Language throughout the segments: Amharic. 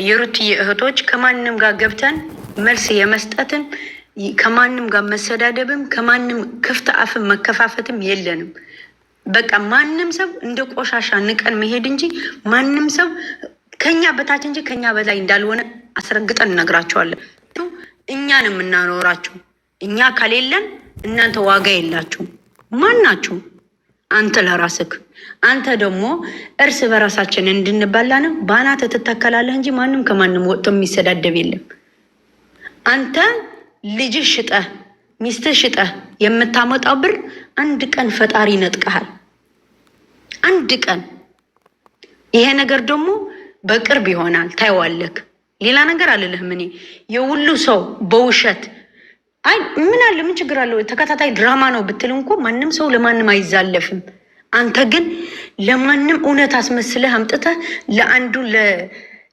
የሩት እህቶች ከማንም ጋር ገብተን መልስ የመስጠትም ከማንም ጋር መሰዳደብም ከማንም ክፍት አፍም መከፋፈትም የለንም። በቃ ማንም ሰው እንደ ቆሻሻ ንቀን መሄድ እንጂ ማንም ሰው ከኛ በታች እንጂ ከኛ በላይ እንዳልሆነ አስረግጠን እነግራቸዋለን። እኛን የምናኖራችሁ እኛ ከሌለን እናንተ ዋጋ የላችሁም። ማን ናችሁ? አንተ ለራስክ አንተ ደግሞ እርስ በራሳችን እንድንባላ ነው ባናተ ትተከላለህ እንጂ ማንም ከማንም ወጥቶ የሚሰዳደብ የለም። አንተ ልጅህ ሽጠህ ሚስትህ ሽጠህ የምታመጣው ብር አንድ ቀን ፈጣሪ ይነጥቀሃል። አንድ ቀን ይሄ ነገር ደግሞ በቅርብ ይሆናል፣ ታይዋለክ። ሌላ ነገር አልልህም። እኔ የሁሉ ሰው በውሸት አይ ምን አለ ምን ችግር አለው? ተከታታይ ድራማ ነው ብትል እንኳ ማንም ሰው ለማንም አይዛለፍም። አንተ ግን ለማንም እውነት አስመስለህ አምጥተህ ለአንዱ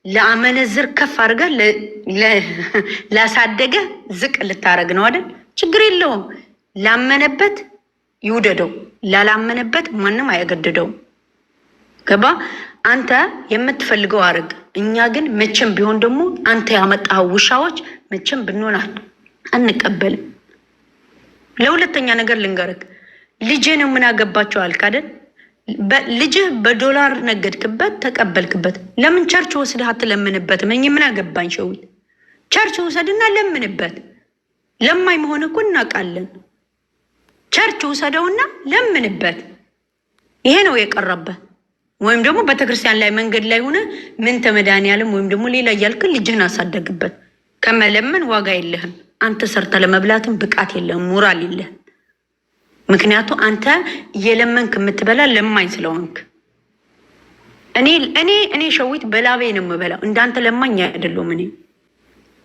ለአመነዝር ከፍ አድርገህ ላሳደገ ዝቅ ልታረግ ነው አይደል? ችግር የለውም። ላመነበት ይውደደው፣ ላላመነበት ማንም አያገድደውም። ገባ? አንተ የምትፈልገው አርግ። እኛ ግን መቼም ቢሆን ደግሞ አንተ ያመጣው ውሻዎች መቼም ብንሆን አንቀበልም። ለሁለተኛ ነገር ልንገርክ፣ ልጄ ነው ምን አገባቸው አልክ አይደል? ልጅህ በዶላር ነገድክበት ተቀበልክበት። ለምን ቸርች ወስደህ አትለምንበት? ምን አገባኝ ሸዊት፣ ቸርች ውሰድና ለምንበት። ለማይ መሆን እኮ እናውቃለን። ቸርች ውሰደውና ለምንበት። ይሄ ነው የቀረበት። ወይም ደግሞ ቤተክርስቲያን ላይ መንገድ ላይ ሆነ ምን ተመድኃኒዓለም ወይም ደግሞ ሌላ እያልክ ልጅህን አሳደግበት። ከመለመን ዋጋ የለህም። አንተ ሰርተ ለመብላትም ብቃት የለህም፣ ሞራል የለህም። ምክንያቱ አንተ እየለመንክ የምትበላ ለማኝ ስለሆንክ። እኔ ሸዊት በላቤ ነው የምበላው፣ እንዳንተ ለማኝ አይደለሁም።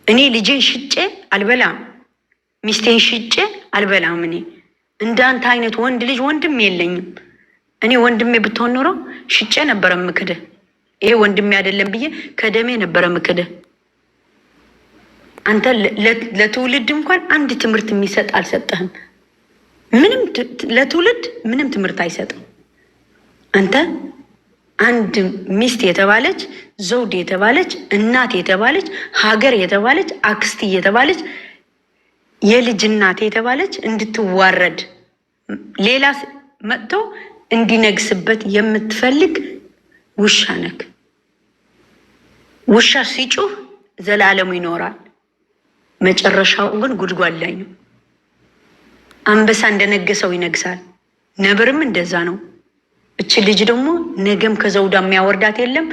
እኔ ልጄን ሽጬ አልበላም፣ ሚስቴን ሽጬ አልበላም። እኔ እንዳንተ አይነት ወንድ ልጅ ወንድም የለኝም። እኔ ወንድሜ ብትሆን ኖሮ ሽጬ ነበረ ምክድህ። ይሄ ወንድሜ አይደለም ብዬ ከደሜ ነበረ ምክድህ። አንተ ለትውልድ እንኳን አንድ ትምህርት የሚሰጥ አልሰጠህም። ምንም ለትውልድ ምንም ትምህርት አይሰጥም። አንተ አንድ ሚስት የተባለች ዘውድ የተባለች እናት የተባለች ሀገር የተባለች አክስት የተባለች የልጅ እናት የተባለች እንድትዋረድ ሌላ መጥቶ እንዲነግስበት የምትፈልግ ውሻ ነክ። ውሻ ሲጮህ ዘላለሙ ይኖራል፣ መጨረሻው ግን ጉድጓድ ላይ ነው። አንበሳ እንደነገሰው ይነግሳል፣ ነብርም እንደዛ ነው። እች ልጅ ደግሞ ነገም ከዘውዳ የሚያወርዳት የለም።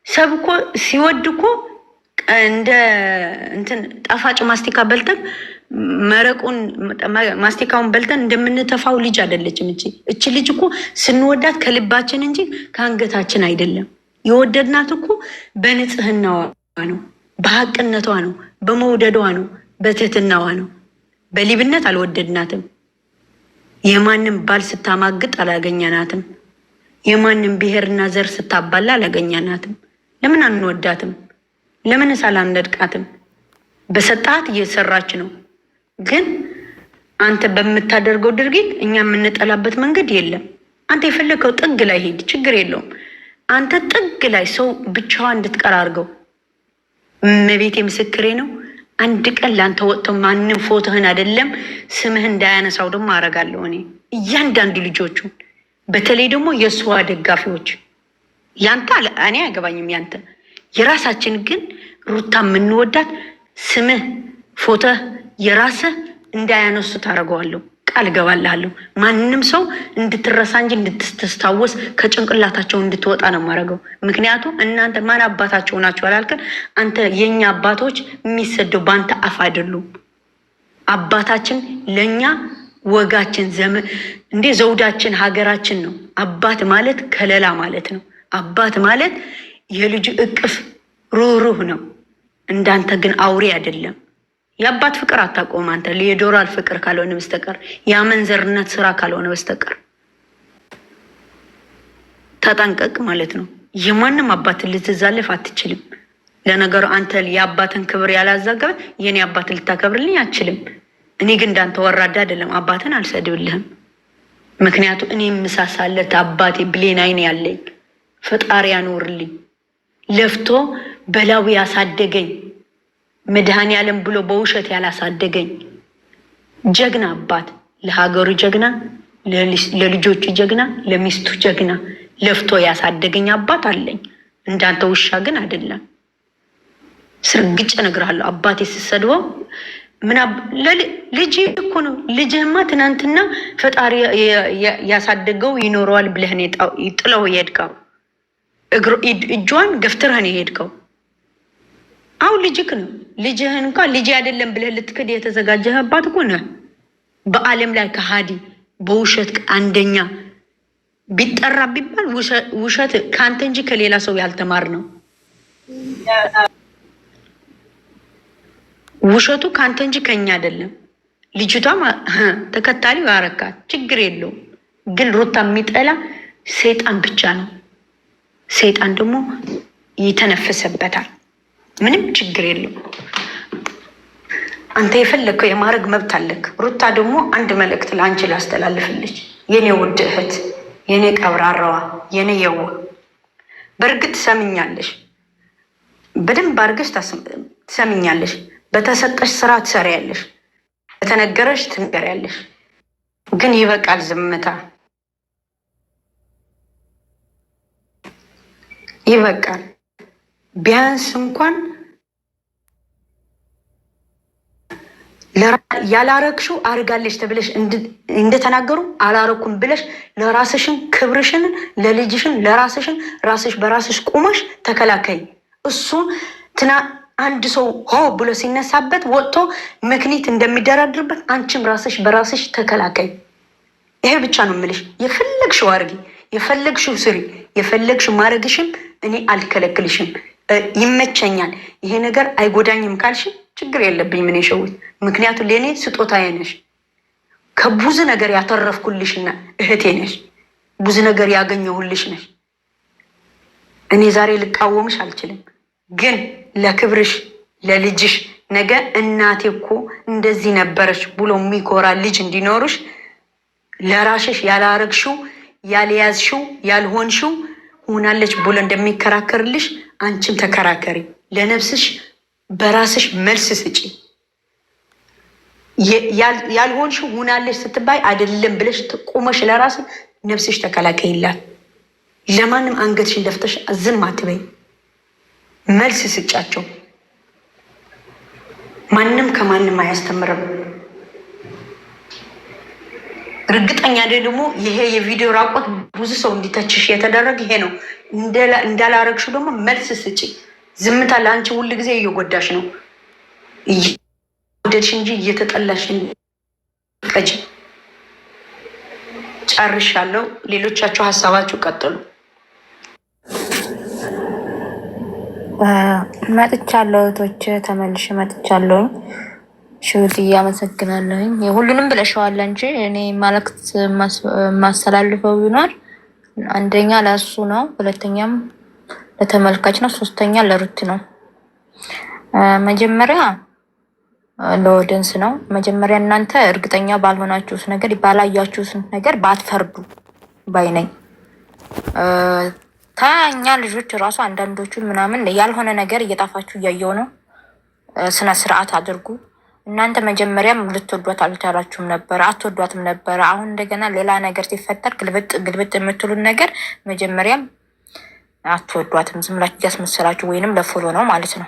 ሰብ እኮ ሲወድ እኮ እንደ እንትን ጣፋጭ ማስቲካ በልተን መረቁን ማስቲካውን በልተን እንደምንተፋው ልጅ አይደለችም። እች ልጅ እኮ ስንወዳት ከልባችን እንጂ ከአንገታችን አይደለም። የወደድናት እኮ በንጽህናዋ ነው፣ በሀቅነቷ ነው፣ በመውደዷ ነው፣ በትህትናዋ ነው። በሊብነት አልወደድናትም። የማንም ባል ስታማግጥ አላገኘናትም። የማንም ብሔርና ዘር ስታባላ አላገኘናትም። ለምን አንወዳትም? ለምን ሳላንደድቃትም? በሰጣት እየሰራች ነው። ግን አንተ በምታደርገው ድርጊት እኛ የምንጠላበት መንገድ የለም። አንተ የፈለገው ጥግ ላይ ሄድ፣ ችግር የለውም። አንተ ጥግ ላይ ሰው ብቻዋ እንድትቀር አድርገው። እመቤቴ ምስክሬ ነው። አንድ ቀን ላንተ ወጥቶ ማንም ፎቶህን አይደለም ስምህን እንዳያነሳው ደግሞ አረጋለሁ እኔ። እያንዳንዱ ልጆቹ በተለይ ደግሞ የእሷ ደጋፊዎች ያንተ እኔ አይገባኝም ያንተ የራሳችን ግን ሩታ የምንወዳት ስምህ ፎቶህ የራስህ እንዳያነሱ ታደርገዋለሁ። ቃል እገባልሃለሁ። ማንም ሰው እንድትረሳ እንጂ እንድትስታወስ ከጭንቅላታቸው እንድትወጣ ነው የማደርገው። ምክንያቱም እናንተ ማን አባታቸው ናቸው አላልከን? አንተ የኛ አባቶች የሚሰደው በአንተ አፍ አይደሉም። አባታችን ለእኛ ወጋችን እንዴ ዘውዳችን ሀገራችን ነው። አባት ማለት ከለላ ማለት ነው። አባት ማለት የልጁ እቅፍ ሩህሩህ ነው። እንዳንተ ግን አውሬ አይደለም። የአባት ፍቅር አታቆም አንተ። የዶላር ፍቅር ካልሆነ በስተቀር የአመንዘርነት ስራ ካልሆነ በስተቀር ተጠንቀቅ ማለት ነው። የማንም አባትን ልትዛለፍ አትችልም። ለነገሩ አንተ የአባትን ክብር ያላዛገበ የኔ አባት ልታከብርልኝ አትችልም። እኔ ግን እንዳንተ ወራዳ አይደለም። አባትን አልሰድብልህም። ምክንያቱም እኔ የምሳሳለት አባቴ ብሌን አይን ያለኝ ፈጣሪ ያኖርልኝ ለፍቶ በላዊ ያሳደገኝ መድኃኔዓለም ብሎ በውሸት ያላሳደገኝ ጀግና አባት፣ ለሀገሩ ጀግና፣ ለልጆቹ ጀግና፣ ለሚስቱ ጀግና ለፍቶ ያሳደገኝ አባት አለኝ። እንዳንተ ውሻ ግን አይደለም። ስርግጭ እነግርሃለሁ። አባቴ ስሰድበው ልጅ እኮ ነው። ልጅህማ ትናንትና ፈጣሪ ያሳደገው ይኖረዋል ብለህን ጥለው የሄድከው እጇን ገፍትረህን የሄድከው አሁን ልጅክ ነው። ልጅህን እንኳ ልጅ አይደለም ብለህ ልትክድ የተዘጋጀህ አባት እኮ ነህ። በዓለም ላይ ከሃዲ በውሸት አንደኛ ቢጠራ ቢባል ውሸት ከአንተ እንጂ ከሌላ ሰው ያልተማር ነው። ውሸቱ ከአንተ እንጂ ከኛ አይደለም። ልጅቷም ተከታሪው ያረካት ችግር የለውም። ግን ሩታ የሚጠላ ሰይጣን ብቻ ነው። ሰይጣን ደግሞ ይተነፍስበታል። ምንም ችግር የለውም። አንተ የፈለግከው የማድረግ መብት አለክ። ሩታ ደግሞ አንድ መልእክት ለአንቺ ላስተላልፍልሽ። የኔ ውድ እህት፣ የኔ ቀብራራዋ፣ የኔ የዋ፣ በእርግጥ ትሰምኛለሽ፣ በደንብ አድርገሽ ትሰምኛለሽ። በተሰጠሽ ስራ ትሰሪያለሽ፣ በተነገረሽ ትንገሪያለሽ። ግን ይበቃል ዝምታ፣ ይበቃል። ቢያንስ እንኳን ያላረግሽው አርጋለሽ ተብለሽ እንደተናገሩ አላረኩም ብለሽ ለራስሽን ክብርሽን፣ ለልጅሽን፣ ለራስሽን ራስሽ በራስሽ ቁመሽ ተከላከይ። እሱ አንድ ሰው ሆ ብሎ ሲነሳበት ወጥቶ ምክንያት እንደሚደራድርበት አንቺም ራስሽ በራስሽ ተከላከይ። ይሄ ብቻ ነው የምልሽ። የፈለግሽው አርጊ፣ የፈለግሽው ስሪ፣ የፈለግሽው ማድረግሽም እኔ አልከለክልሽም። ይመቸኛል፣ ይሄ ነገር አይጎዳኝም ካልሽ ችግር የለብኝ። ምን የሸውት ምክንያቱም ለእኔ ስጦታዬ ነሽ። ከብዙ ነገር ያተረፍኩልሽና እህቴ ነሽ። ብዙ ነገር ያገኘሁልሽ ነሽ። እኔ ዛሬ ልቃወምሽ አልችልም። ግን ለክብርሽ፣ ለልጅሽ ነገ እናቴ እኮ እንደዚህ ነበረች ብሎ የሚኮራ ልጅ እንዲኖርሽ ለራሽሽ ያላረግሽው፣ ያልያዝሽው፣ ያልሆንሽው ሆናለች ብሎ እንደሚከራከርልሽ አንቺም ተከራከሪ። ለነፍስሽ በራስሽ መልስ ስጪ። ያልሆንሽው ሆናለች ስትባይ አይደለም ብለሽ ቁመሽ ለራስ ነፍስሽ ተከላከይላት። ለማንም አንገትሽን ደፍተሽ ዝም አትበይ። መልስ ስጫቸው። ማንም ከማንም አያስተምርም። እርግጠኛ ደግሞ ይሄ የቪዲዮ ራቆት ብዙ ሰው እንዲተችሽ የተደረገ ይሄ ነው። እንዳላረግሽው ደግሞ መልስ ስጪ። ዝምታ ለአንቺ ሁል ጊዜ እየጎዳሽ ነው። እየወደድሽ እንጂ እየተጠላሽ ቀጅ። ጨርሻለሁ። ሌሎቻችሁ ሀሳባችሁ ቀጥሉ። መጥቻለሁ እህቶች፣ ተመልሼ መጥቻለሁኝ። ሽውት እያመሰግናለሁኝ። ሁሉንም ብለሽዋል እንጂ እኔ መልዕክት ማስተላልፈው ቢኖር አንደኛ ለእሱ ነው፣ ሁለተኛም ለተመልካች ነው፣ ሶስተኛ ለሩት ነው። መጀመሪያ ለወደንስ ነው። መጀመሪያ እናንተ እርግጠኛ ባልሆናችሁት ነገር፣ ባላያችሁት ነገር ባትፈርዱ ባይነኝ። ታኛ ልጆች እራሱ አንዳንዶቹ ምናምን ያልሆነ ነገር እየጣፋችሁ እያየው ነው። ስነ ስርዓት አድርጉ። እናንተ መጀመሪያም ልትወዷት አልቻላችሁም ነበረ፣ አትወዷትም ነበረ። አሁን እንደገና ሌላ ነገር ሲፈጠር ግልብጥ የምትሉን ነገር መጀመሪያም አትወዷትም። ዝም ብላችሁ እያስመሰላችሁ ወይንም ለፎሎ ነው ማለት ነው።